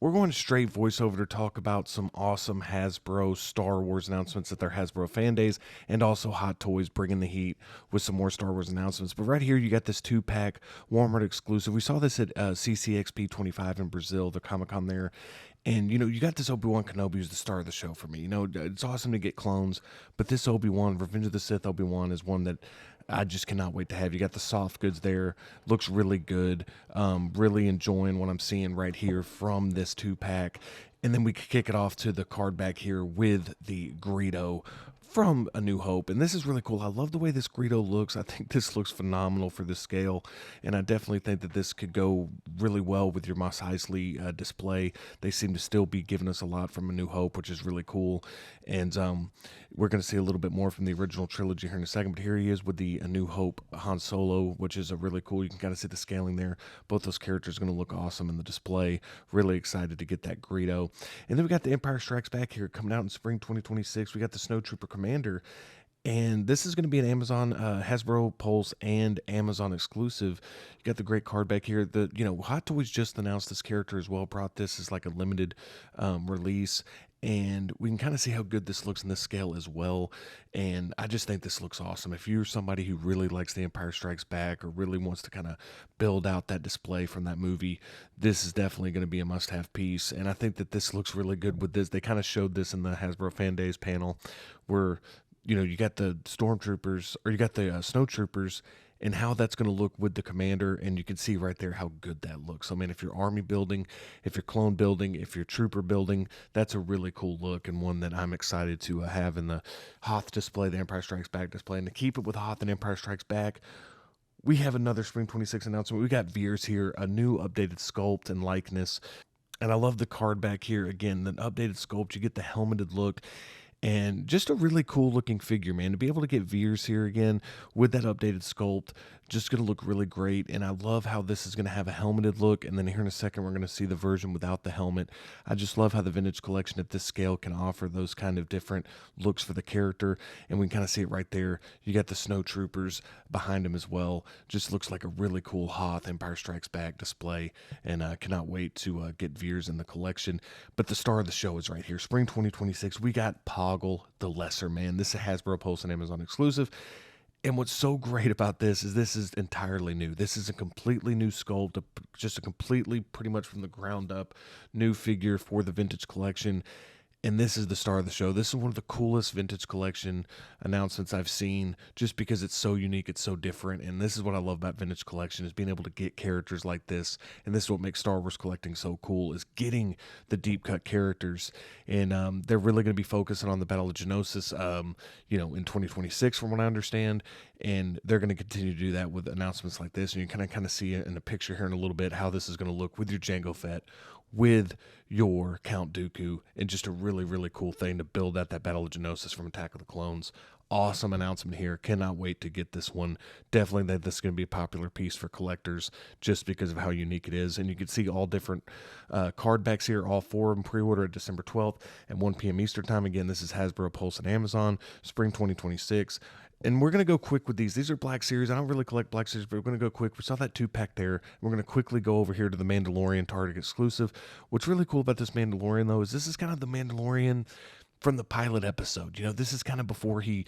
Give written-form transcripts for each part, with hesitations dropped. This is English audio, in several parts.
we're going straight voiceover to talk about some awesome Hasbro Star Wars announcements at their Hasbro Fan Days, and also Hot Toys bringing the heat with some more Star Wars announcements. But right here, you got this 2-pack Walmart exclusive. We saw this at CCXP 25 in Brazil, the Comic-Con there. And, you got this Obi-Wan Kenobi who's the star of the show for me. It's awesome to get clones, but this Obi-Wan, Revenge of the Sith Obi-Wan, is one that I just cannot wait to have. You got the soft goods there. Looks really good. Really enjoying what I'm seeing right here from this 2-pack. And then we could kick it off to the card back here with the Greedo from A New Hope. And this is really cool. I love the way this Greedo looks. I think this looks phenomenal for this scale. And I definitely think that this could go really well with your Mos Eisley display. They seem to still be giving us a lot from A New Hope, which is really cool. And we're going to see a little bit more from the original trilogy here in a second. But here he is with the A New Hope Han Solo, which is a really cool. You can kind of see the scaling there. Both those characters are going to look awesome in the display. Really excited to get that Greedo. And then we got the Empire Strikes Back here coming out in spring 2026. We got the Snowtrooper Commander. And this is going to be an Amazon, Hasbro Pulse, and Amazon exclusive. You got the great card back here. Hot Toys just announced this character as well. Brought this as like a limited release, and we can kind of see how good this looks in this scale as well. And I just think this looks awesome. If you're somebody who really likes The Empire Strikes Back or really wants to kind of build out that display from that movie, this is definitely going to be a must-have piece. And I think that this looks really good with this. They kind of showed this in the Hasbro Fan Days panel where you got the stormtroopers, or you got the snowtroopers, and how that's going to look with the commander. And you can see right there how good that looks. So, man, if you're army building, if you're clone building, if you're trooper building, that's a really cool look, and one that I'm excited to have in the Hoth display, the Empire Strikes Back display. And to keep it with Hoth and Empire Strikes Back, we have another Spring 26 announcement. We got Veers here, a new updated sculpt and likeness. And I love the card back here. Again, the updated sculpt, you get the helmeted look. And just a really cool looking figure, man. To be able to get Veers here again with that updated sculpt, just going to look really great. And I love how this is going to have a helmeted look. And then here in a second, we're going to see the version without the helmet. I just love how the Vintage Collection at this scale can offer those kind of different looks for the character. And we can kind of see it right there. You got the Snowtroopers behind him as well. Just looks like a really cool Hoth Empire Strikes Back display. And I cannot wait to get Veers in the collection. But the star of the show is right here. Spring 2026, we got Poggle The Lesser, man. This is a Hasbro Pulse and Amazon exclusive. And what's so great about this is entirely new. This is a completely new sculpt, just a completely, pretty much from the ground up, new figure for the Vintage Collection. And this is the star of the show. This is one of the coolest Vintage Collection announcements I've seen, just because it's so unique, it's so different. And this is what I love about Vintage Collection, is being able to get characters like this. And this is what makes Star Wars collecting so cool, is getting the deep cut characters. And they're really going to be focusing on the Battle of Geonosis, in 2026, from what I understand. And they're going to continue to do that with announcements like this. And you kind of see it in the picture here in a little bit, how this is going to look with your Jango Fett, with your Count Dooku, and just a really, really cool thing to build out that Battle of Geonosis from Attack of the Clones. Awesome announcement here. Cannot wait to get this one. Definitely that this is going to be a popular piece for collectors just because of how unique it is. And you can see all different card backs here, all 4 of them pre-order at December 12th at 1 p.m. Eastern time. Again, this is Hasbro Pulse and Amazon, spring 2026. And we're going to go quick with these. These are Black Series. I don't really collect Black Series, but we're going to go quick. We saw that 2-pack there. We're going to quickly go over here to the Mandalorian Target exclusive. What's really cool about this Mandalorian, though, is this is kind of the Mandalorian from the pilot episode. This is kind of before he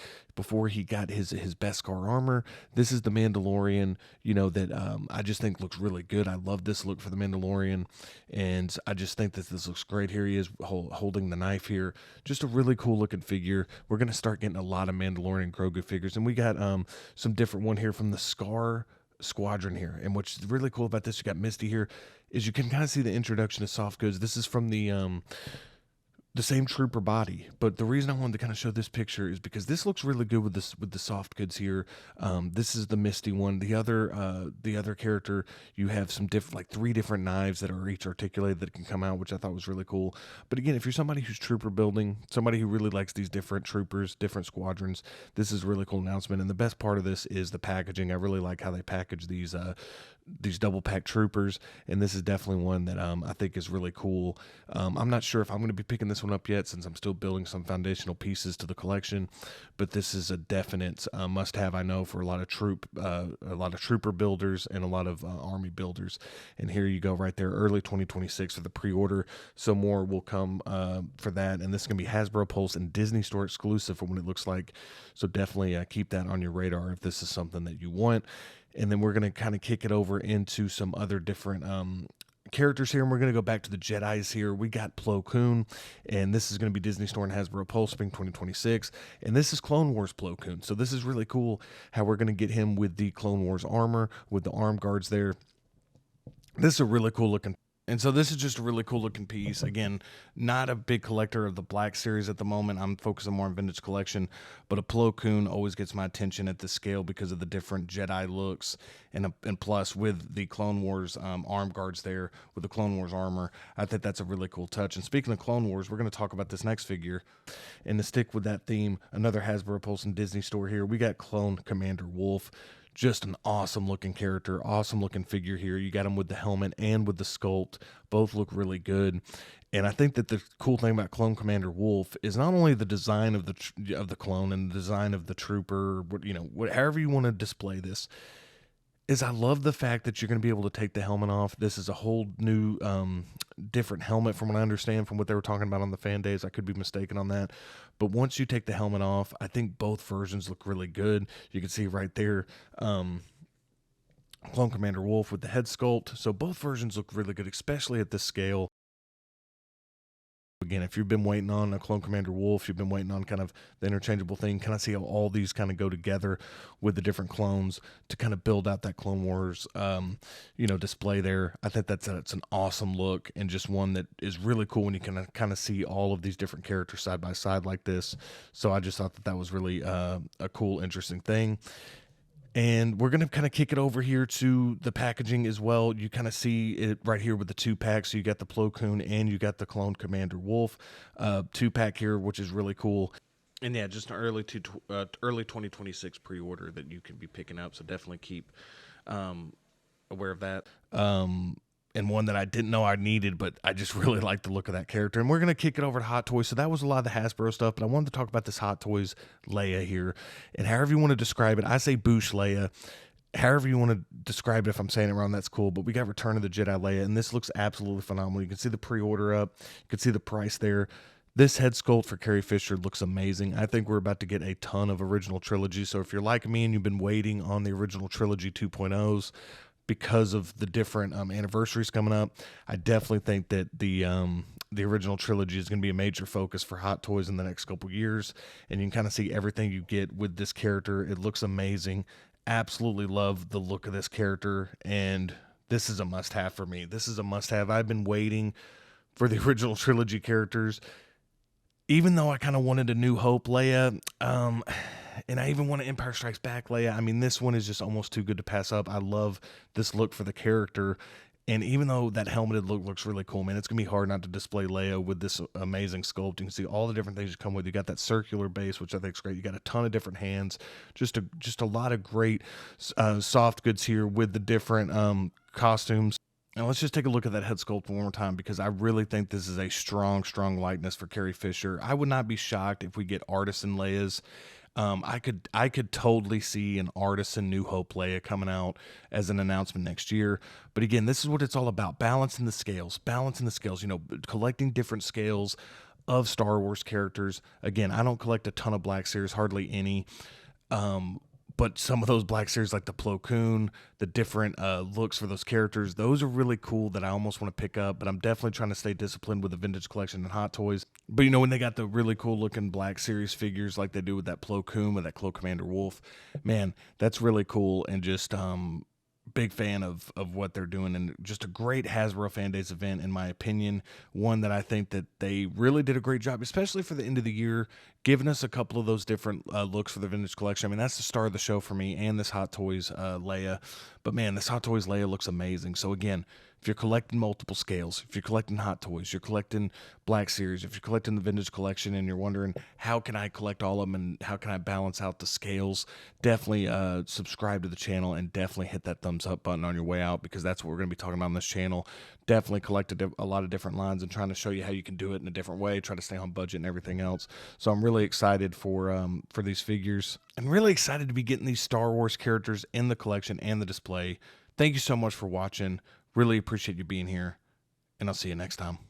got his Beskar armor. This is the Mandalorian, that I just think looks really good. I love this look for the Mandalorian, and I just think that this looks great. Here he is holding the knife here. Just a really cool looking figure. We're going to start getting a lot of Mandalorian Grogu figures, and we got some different one here from the Squadron here. And what's really cool about this, you got Misty here, is you can kind of see the introduction of soft goods. This is from the same trooper body, but the reason I wanted to kind of show this picture is because this looks really good with the soft goods here. This is the Misty one. The other character, you have some different, like 3 different knives that are each articulated that can come out, which I thought was really cool. But again, if you're somebody who's trooper building, somebody who really likes these different troopers, different squadrons, this is a really cool announcement. And the best part of this is the packaging. I really like how they package these these double pack troopers, and this is definitely one that I think is really cool. I'm not sure if I'm going to be picking this one up yet, since I'm still building some foundational pieces to the collection, but this is a definite must-have, I know, for a lot of trooper builders and a lot of army builders. And here you go, right there, early 2026 for the pre-order. So more will come for that, and this is going to be Hasbro Pulse and Disney Store exclusive for when it looks like. So definitely keep that on your radar if this is something that you want. And then we're going to kind of kick it over into some other different characters here, and we're going to go back to the Jedis here. We got Plo Koon, and this is going to be Disney Store and Hasbro Pulse Spring 2026, and this is Clone Wars Plo Koon. So this is really cool how we're going to get him with the Clone Wars armor, with the arm guards there. This is a really cool looking. And so this is just a really cool looking piece. Again, not a big collector of the Black series at the moment. I'm focusing more on vintage collection, but a Plo Koon always gets my attention at this scale because of the different Jedi looks, and plus with the Clone Wars arm guards there, with the Clone Wars armor, I think that's a really cool touch. And speaking of Clone Wars, we're going to talk about this next figure, and to stick with that theme, another Hasbro Pulse and Disney Store here. We got Clone Commander Wolffe. Just an awesome looking character, awesome looking figure here. You got him with the helmet and with the sculpt. Both look really good. And I think that the cool thing about Clone Commander Wolffe is not only the design of the clone and the design of the trooper, however you want to display this, is I love the fact that you're going to be able to take the helmet off. This is a whole new, different helmet from what I understand from what they were talking about on the fan days. I could be mistaken on that. But once you take the helmet off, I think both versions look really good. You can see right there, Clone Commander Wolffe with the head sculpt. So both versions look really good, especially at this scale. Again, if you've been waiting on a Clone Commander Wolffe, you've been waiting on kind of the interchangeable thing, kind of see how all these kind of go together with the different clones to kind of build out that Clone Wars, display there. I think it's an awesome look, and just one that is really cool when you can kind of see all of these different characters side by side like this. So I just thought that was really a cool, interesting thing. And we're going to kind of kick it over here to the packaging as well. You kind of see it right here with the 2-pack. So you got the Plo Koon and you got the Clone Commander Wolffe 2-pack here, which is really cool. And yeah, just an early 2026 pre-order that you can be picking up. So definitely keep aware of that. And one that I didn't know I needed, but I just really like the look of that character. And we're going to kick it over to Hot Toys. So that was a lot of the Hasbro stuff, but I wanted to talk about this Hot Toys Leia here. And however you want to describe it, I say Boosh Leia. However you want to describe it, if I'm saying it wrong, that's cool. But we got Return of the Jedi Leia, and this looks absolutely phenomenal. You can see the pre-order up. You can see the price there. This head sculpt for Carrie Fisher looks amazing. I think we're about to get a ton of original trilogy. So if you're like me and you've been waiting on the original trilogy 2.0s, because of the different anniversaries coming up, I definitely think that the original trilogy is going to be a major focus for Hot Toys in the next couple years. And you can kind of see everything you get with this character. It looks amazing. Absolutely love the look of this character, and this is a must-have for me. This is a must-have. I've been waiting for the original trilogy characters, even though I kind of wanted a New Hope Leia, and I even want an Empire Strikes Back Leia. I mean, this one is just almost too good to pass up. I love this look for the character. And even though that helmeted look looks really cool, man, it's going to be hard not to display Leia with this amazing sculpt. You can see all the different things you come with. You got that circular base, which I think is great. You got a ton of different hands. Just a lot of great soft goods here with the different costumes. Now let's just take a look at that head sculpt one more time, because I really think this is a strong, strong likeness for Carrie Fisher. I would not be shocked if we get artisan Leias. I could totally see an artisan New Hope Leia coming out as an announcement next year. But again, this is what it's all about: balancing the scales, collecting different scales of Star Wars characters. Again, I don't collect a ton of Black Series, hardly any. But some of those Black Series, like the Plo Koon, the different looks for those characters, those are really cool that I almost want to pick up. But I'm definitely trying to stay disciplined with the vintage collection and Hot Toys. But when they got the really cool looking Black Series figures like they do with that Plo Koon, with that Clone Commander Wolffe, man, that's really cool. And just big fan of what they're doing, and just a great Hasbro Fan Days event, in my opinion. One that I think that they really did a great job, especially for the end of the year, giving us a couple of those different looks for the vintage collection. I mean, that's the star of the show for me, and this Hot Toys Leia. But man, this Hot Toys Leia looks amazing. So again, If you're collecting multiple scales, if you're collecting Hot Toys, you're collecting Black Series, if you're collecting the Vintage Collection and you're wondering, how can I collect all of them and how can I balance out the scales, definitely subscribe to the channel and definitely hit that thumbs up button on your way out, because that's what we're going to be talking about on this channel. Definitely collected a lot of different lines and trying to show you how you can do it in a different way, try to stay on budget and everything else. So I'm really excited for these figures and really excited to be getting these Star Wars characters in the collection and the display. Thank you so much for watching. Really appreciate you being here, and I'll see you next time.